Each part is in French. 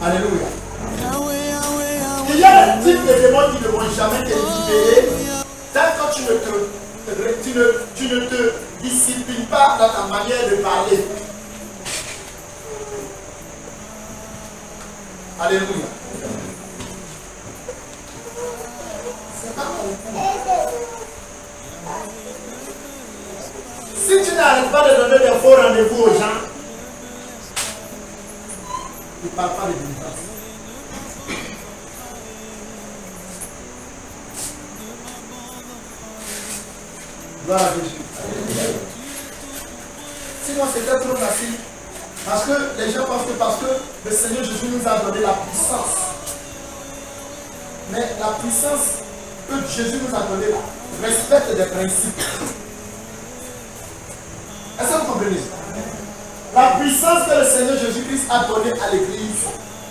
Alléluia. Il y a des types de démons qui ne vont jamais te libérer tant que tu ne te disciplines pas dans ta manière de parler. Alléluia. C'est pas mon coup. Si tu n'arrêtes pas de donner des faux rendez-vous aux gens, ne parle pas de délivrance. Gloire à Jésus. Sinon, c'était trop facile. Parce que les gens pensent que parce que le Seigneur Jésus nous a donné la puissance. Mais la puissance que Jésus nous a donnée respecte des principes. Est-ce que vous comprenez? La puissance que le Seigneur Jésus-Christ a donnée à l'Église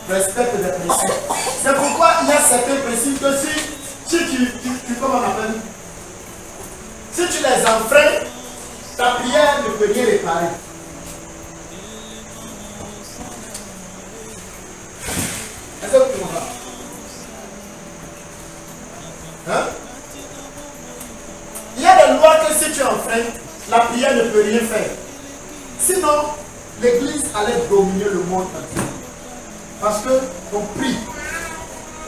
respecte des principes. C'est pourquoi il y a certains principes que si comment on appelle? Si tu les enfreins, ta prière ne peut rien réparer. Est-ce que vous comprenez? Hein? Il y a des lois que si tu enfreins, la prière ne peut rien faire. Sinon, l'Église allait dominer le monde entier. Parce qu'on prie.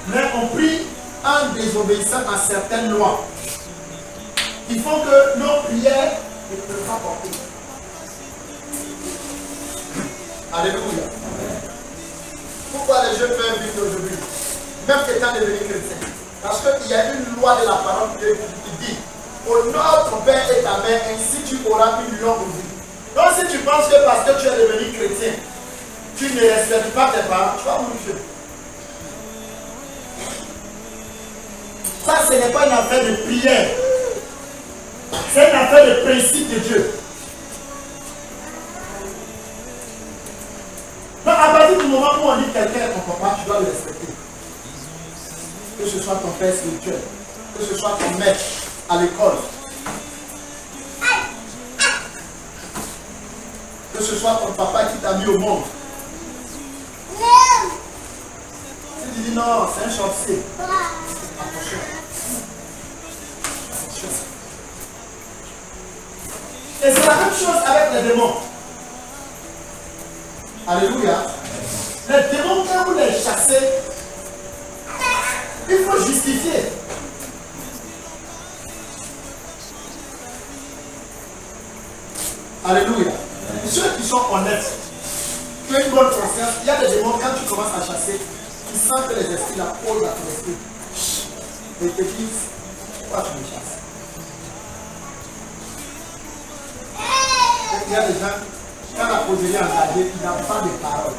Mais on prie en désobéissant à certaines lois qui font que nos prières ne peuvent pas porter. Alléluia. Pourquoi les jeunes peuvent vivre aujourd'hui, même étant devenus chrétiens? Parce qu'il y a une loi de la parole de Dieu qui dit: honore ton père et ta mère, ainsi tu auras une longue vie. Donc si tu penses que parce que tu es devenu chrétien, tu ne respectes pas tes parents, tu vas mourir. Ça, ce n'est pas une affaire de prière. C'est une affaire de principe de Dieu. Donc à partir du moment où on dit quelqu'un est ton papa, tu dois le respecter. Que ce soit ton père spirituel, que ce soit ton maître à l'école, que ce soit ton papa qui t'a mis au monde. Si tu dis non, c'est un sorcier, attention. Et c'est la même chose avec les démons. Alléluia. Les démons, quand vous les chassez, il faut justifier. Alléluia. Ceux qui sont honnêtes, qui ont une bonne conscience, il y a des démons, quand tu commences à chasser, tu sens que les esprits la posent à ton esprit. Et ils te disent: pourquoi tu me chasses? Il y a des gens, quand la poserie est engagée, ils n'ont pas de parole.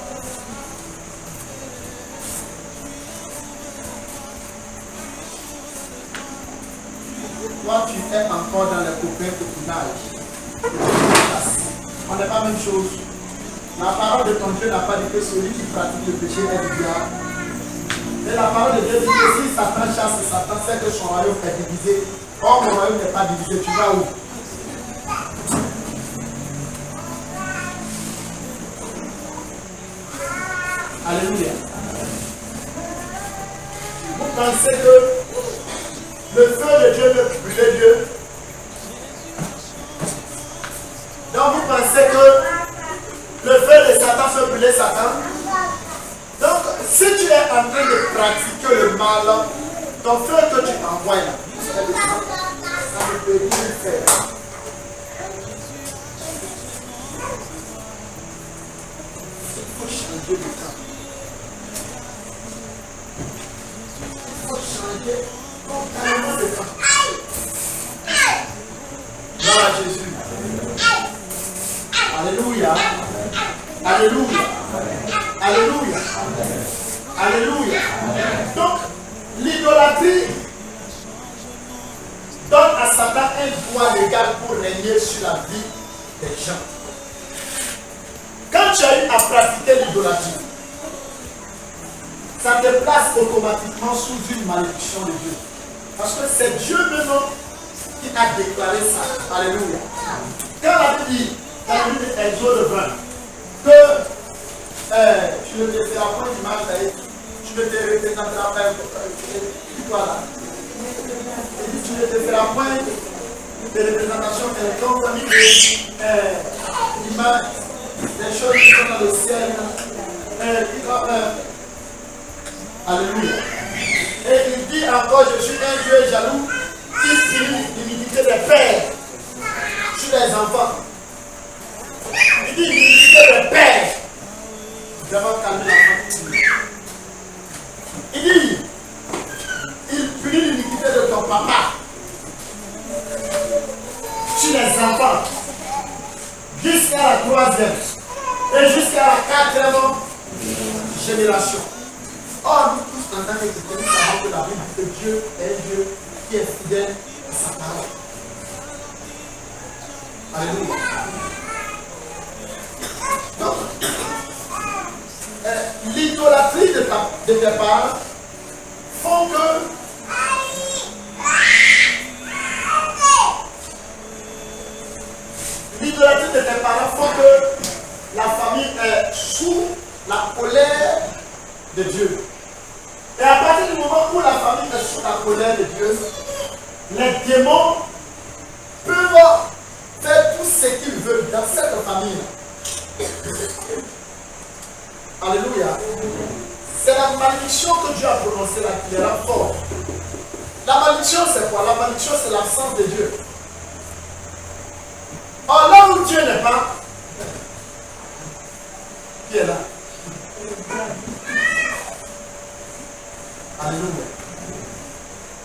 Toi, tu es encore dans les copains copinage. On n'est pas la même chose. La parole de ton Dieu n'a pas dit que celui qui pratique le péché est du diable. Et la parole de Dieu dit que si Satan chasse Satan, c'est que son royaume est divisé. Or, mon royaume n'est pas divisé. Tu vas où? Alléluia. Vous pensez que le feu de Dieu ne peut brûler Dieu? Donc vous pensez que le feu de Satan peut brûler Satan? Donc si tu es en train de pratiquer le mal, ton feu que tu envoies là, ça ne peut rien faire. Il faut changer de camp. Il faut changer totalement de camp. Gloire à Jésus. Alléluia. Alléluia. Alléluia. Alléluia. Donc, l'idolâtrie donne à Satan un droit légal pour régner sur la vie des gens. Quand tu as eu à pratiquer l'idolâtrie, ça te place automatiquement sous une malédiction de Dieu. Parce que c'est Dieu même qui a déclaré ça. Alléluia. Quand la Bible dit, dans le livre d'Exode 20, que tu ne te feras point d'image d'Aïe, tu ne te représenteras pas, voilà. Tu ne te feras point de représentation quelconque comme l'image des choses qui sont dans le ciel. Alléluia. Et il dit encore, je suis un Dieu jaloux qui punit l'iniquité des pères sur les enfants. Il dit l'iniquité des pères. Nous avons calmé l'enfant. Il dit, il punit l'iniquité de ton papa sur les enfants jusqu'à la 3e et jusqu'à la 4e génération. Or, nous tous, en tant que chrétiens, nous savons que la Bible dit que Dieu est un Dieu qui est fidèle à sa parole. Alléluia. Donc, l'idolâtrie de tes parents font que l'idolâtrie de tes parents font que la famille est sous la colère de Dieu. Et à partir du moment où la famille est sous la colère de Dieu, les démons peuvent faire tout ce qu'ils veulent dans cette famille. Alléluia. C'est la malédiction que Dieu a prononcée là qui les rend forts. La malédiction, c'est quoi? La malédiction, c'est l'absence de Dieu. Or, là où Dieu n'est pas, qui est là? Alléluia.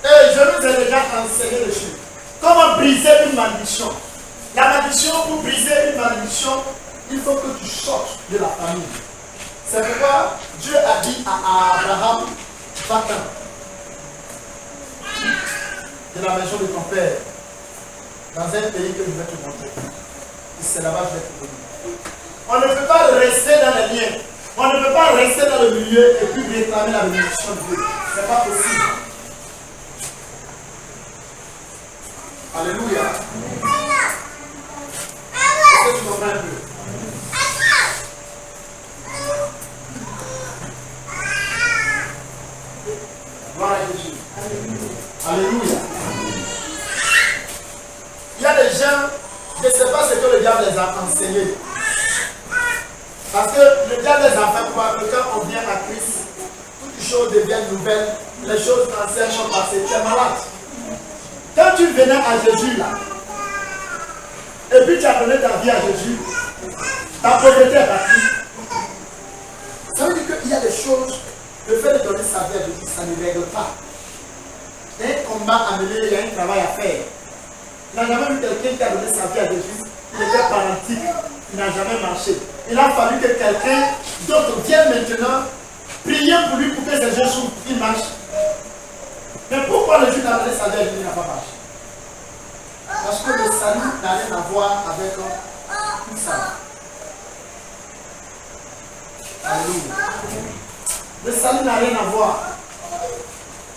Et je vous ai déjà enseigné les choses. Comment briser une malédiction? La malédiction, pour briser une malédiction, il faut que tu sortes de la famille. C'est pourquoi Dieu a dit à Abraham, va-t'en de la maison de ton père, dans un pays que je vais te montrer. Et c'est là-bas que je vais te donner. On ne peut pas rester dans les liens. On ne peut pas rester dans le milieu et puis réclamer la bénédiction de Dieu. Ce n'est pas possible. Alléluia. Est-ce que tu comprends un peu? Gloire à Jésus. Alléluia. Il y a des gens, je ne sais pas ce que le diable les a enseignés. Parce que le diable les a fait croire que quand on vient à Christ, toutes les choses deviennent nouvelles, les choses anciennes sont passées, tu es malade. Quand tu venais à Jésus là, et puis tu as donné ta vie à Jésus, ta pauvreté est partie. Ça veut dire qu'il y a des choses, le fait de donner sa vie à Jésus, ça ne règle pas. Il y a un combat à mener, il y a un travail à faire. Il n'a jamais vu quelqu'un qui a donné sa vie à Jésus, il était paralytique, il n'a jamais marché. Il a fallu que quelqu'un d'autre vienne maintenant prier pour lui pour que ses yeux s'ouvrent, il marche. Mais pourquoi le Dieu n'a donné sa vie à Jésus n'a pas marché? Parce que le salut n'a rien à voir avec tout ça. Alléluia. Le salut n'a rien à voir.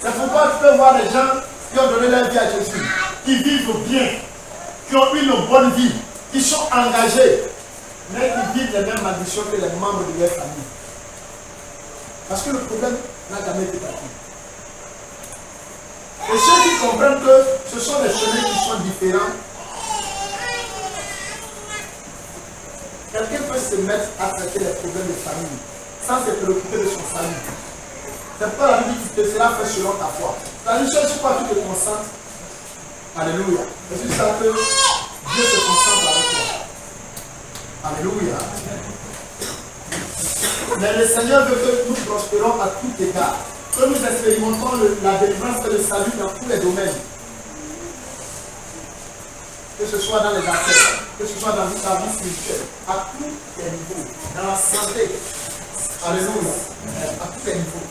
C'est pourquoi tu peux voir des gens qui ont donné leur vie à Jésus, qui vivent bien, qui ont eu une bonne vie, qui sont engagés, mais qui vivent les mêmes malédictions que les membres de leur famille. Parce que le problème n'a jamais été parti. Et ceux qui comprennent que ce sont des chemins qui sont différents, quelqu'un peut se mettre à traiter les problèmes de famille sans se préoccuper de son salut. C'est pourquoi la Bible dit que cela fait selon ta foi. La mission, sur quoi tu te concentres? Alléluia. Et c'est ça que Dieu se concentre avec toi. Alléluia. Mais le Seigneur veut que nous prospérons à tout égard. Que nous expérimentons la délivrance et le salut dans tous les domaines. Que ce soit dans les affaires, que ce soit dans le service spirituel, à tous les niveaux, dans la santé. Alléluia. À tous les niveaux.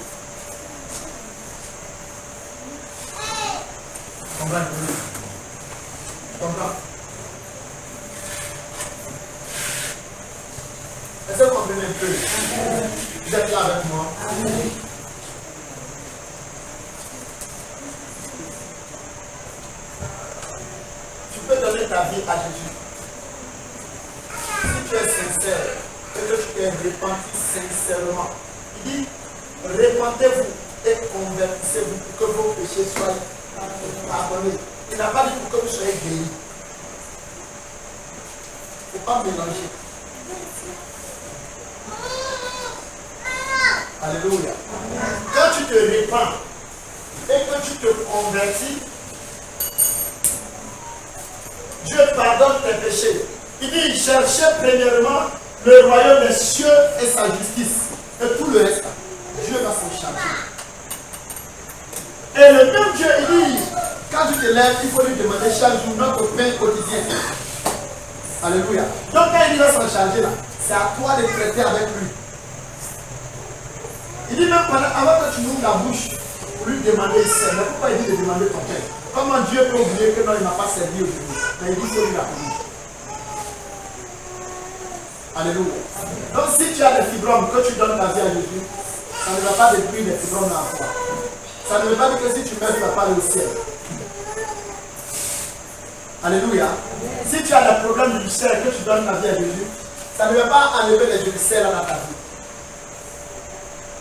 Comprends? comprenez un peu? Vous êtes là avec moi? Tu peux donner ta vie à Jésus. Si tu es sincère, et que tu t'es repenti sincèrement, il dit, répentez-vous et convertissez-vous pour que vos péchés soient pardonnés. Il n'a pas dit pour que vous soyez guéris. Il ne faut pas mélanger. Alléluia. Quand tu te répands et que tu te convertis, Dieu pardonne tes péchés. Il dit, cherchez premièrement le royaume des cieux et sa justice. Et tout le reste, Dieu va s'en charger. Et le même Dieu, il dit, quand tu te lèves, il faut lui demander chaque jour notre pain quotidien. Alléluia. Donc quand il va s'en charger là, c'est à toi de traiter avec lui. Il dit même avant que tu ouvres la bouche pour lui demander, il sait. Mais pourquoi il dit de demander ton pain? Comment Dieu peut oublier que non, il ne m'a pas servi aujourd'hui? Mais il dit que lui l'a connu. Alléluia. Donc si tu as des fibromes, que tu donnes ta vie à Jésus, ça ne va pas détruire les fibromes dans la foi. Ça ne veut pas dire que si tu meurs, tu ne vas pas aller au ciel. Alléluia. Si tu as des problèmes d'ulcère et que tu donnes ta vie à Jésus, ça ne va pas enlever les ulcères dans ta vie.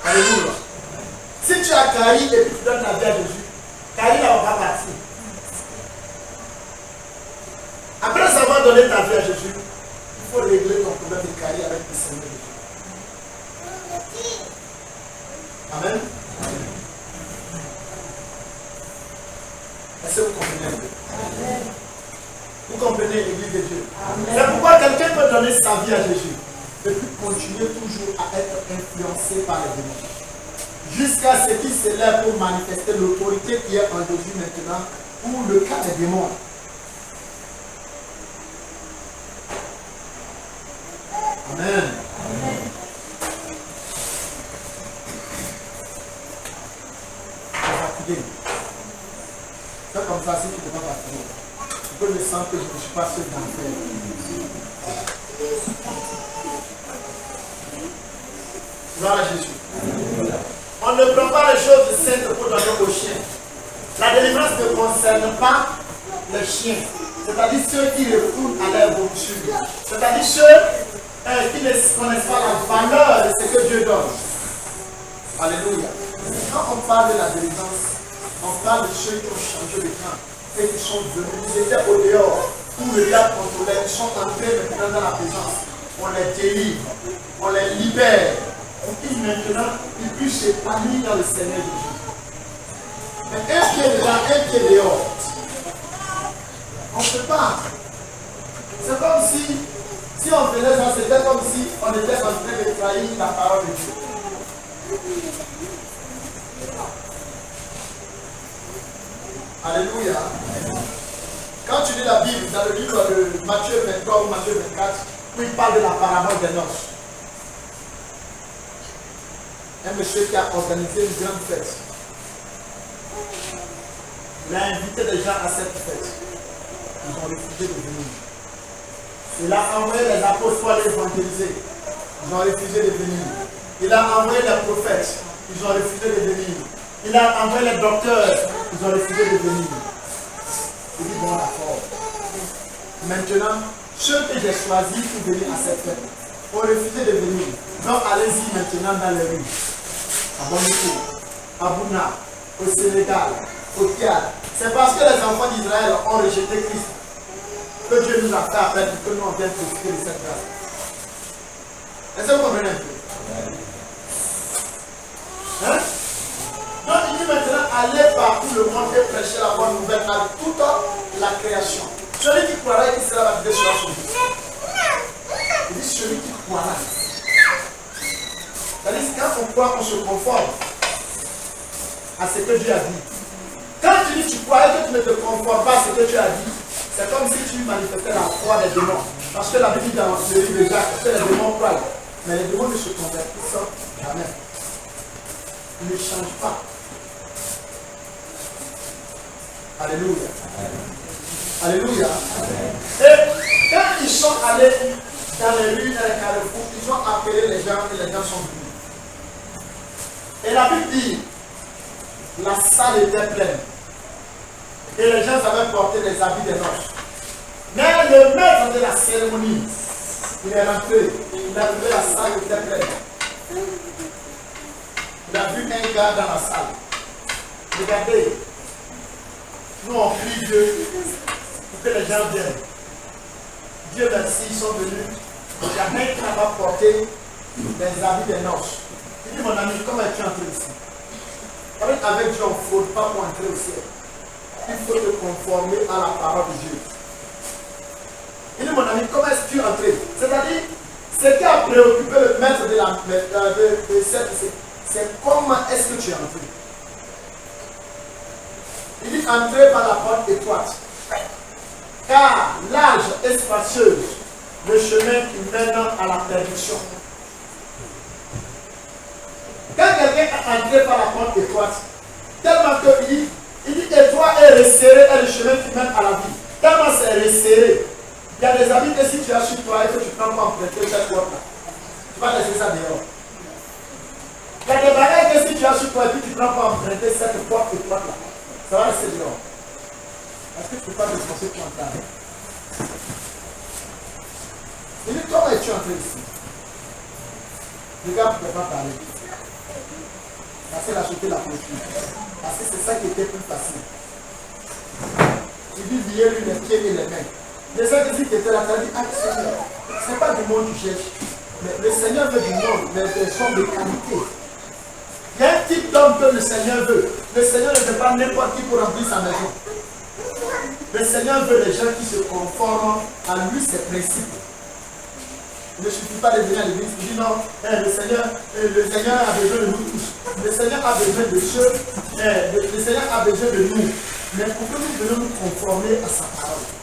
Alléluia. Si tu as carie et que tu donnes ta vie à Jésus, carie ne va pas partir. Après avoir donné ta vie à Jésus, il faut régler ton problème de carie avec le Seigneur Jésus. Amen. Est-ce que vous comprenez un peu? Amen. Vous comprenez l'Église de Dieu? C'est pourquoi quelqu'un peut donner sa vie à Jésus et puis continuer toujours à être influencé par les démons. Jusqu'à ce qu'il se lève pour manifester l'autorité qui est en Jésus maintenant pour le cas des démons. Amen. Amen. C'est comme ça, si tu ne peux pas partir. Tu peux me sentir que je ne suis pas seul dans le faire. Gloire à Jésus. On ne prend pas les choses saintes pour donner aux chiens. La délivrance ne concerne pas les chiens. C'est-à-dire ceux qui refoulent à leur voiture. C'est-à-dire ceux qui ne connaissent pas la valeur de ce que Dieu donne. Alléluia. Quand on parle de la délivrance, on parle de ceux qui ont changé de camp et qui sont venus. Ils étaient au dehors, où le diable contrôlait. Ils sont entrés maintenant dans la présence. On les délivre, on les libère. Pour qu'ils maintenant ils puissent s'épanouir dans le Seigneur Jésus. Mais un pied dedans, un pied dehors. On ne peut pas. C'est comme si on faisait ça, c'était comme si on était en train de trahir la parole de Dieu. Alléluia. Quand tu lis la Bible, dans le livre de Matthieu 23 ou Matthieu 24, où il parle de la parabole des noces. Un monsieur qui a organisé une grande fête. Il a invité des gens à cette fête. Ils ont refusé de venir. Il a envoyé les apôtres pour aller évangéliser. Ils ont refusé de venir. Il a envoyé les prophètes. Ils ont refusé de venir. Il a envoyé les docteurs. Ils ont refusé de venir. Il dit bon d'accord. Maintenant, ceux que j'ai choisis pour venir à cette fête ont refusé de venir. Donc allez-y maintenant dans les rues. À Bonico, à Bouna, au Sénégal, au Tchad. C'est parce que les enfants d'Israël ont rejeté Christ que Dieu nous a fait appel pour que nous on vienne profiter de cette grâce. Est-ce que vous comprenez un peu? Hein? Donc il dit maintenant, allez partout le monde et prêcher la bonne nouvelle à toute la création. Celui qui croira et qui sera baptisé sera sauvé. Il dit celui qui croira. C'est-à-dire quand on croit, on se conforme à ce que Dieu a dit. Quand tu dis tu crois et que tu ne te conformes pas à ce que Dieu a dit, c'est comme si tu manifestais la foi des démons. Parce que la Bible dit dans le livre de Jacques que les démons croient. Mais les démons ne se convertissent jamais. Ils ne changent pas. Alléluia. Alléluia. Et quand ils sont allés dans les rues, dans les carrefours, ils ils ont appelé les gens et les gens sont venus. Et la Bible dit, la salle était pleine. Et les gens avaient porté des habits de noces. Mais le maître de la cérémonie, il est rentré, il a trouvé la salle était pleine. Il a vu un gars dans la salle. Regardez, nous on prie Dieu pour que les gens viennent. Dieu merci, ils sont venus. Il y a un qui n'a pas porté des habits de noces. Il dit, mon ami, comment es-tu entré ici? Avec Dieu, il ne faut pas pour entrer au ciel. Il faut te conformer à la parole de Dieu. Il dit, mon ami, comment est-ce que tu es entré? C'est-à-dire, ce qui a préoccupé le maître de cette, c'est comment est-ce que tu es entré. Il dit, entrez par la porte étroite. Car large et spacieuse, le chemin qui mène à la perdition. Quand quelqu'un est entré par la porte étroite, tellement qu'il dit étroit et resserré est le chemin qui mène à la vie. Tellement c'est resserré. Il y a des habits que si tu as sur toi et que tu ne prends pas emprunter cette porte-là, tu vas laisser ça dehors. Il y a des bagages que si tu as sur toi et que tu ne prends pas emprunter cette porte étroite-là, ça va rester dehors. Est-ce que tu ne peux pas défoncer ton temps? Il dit, comment es-tu entré ici? Le gars ne peut pas parler. Parce qu'il a acheté la clôture. Parce que c'est ça qui était plus facile. Il dit, liez-lui les pieds et les mains. Les gens qui étaient là, ils dit, ah Seigneur, ce n'est pas du monde que tu cherches. Mais le Seigneur veut du monde, mais des gens de qualité. Il y a un type d'homme que le Seigneur veut. Le Seigneur ne veut pas n'importe qui pour remplir sa maison. Le Seigneur veut les gens qui se conforment à lui, ses principes. Il ne suffit pas de venir à l'église. Il dit non, le Seigneur a besoin de nous tous. Le Seigneur a besoin de ceux, le Seigneur a besoin de nous. Mais pour que nous devons nous conformer à sa parole.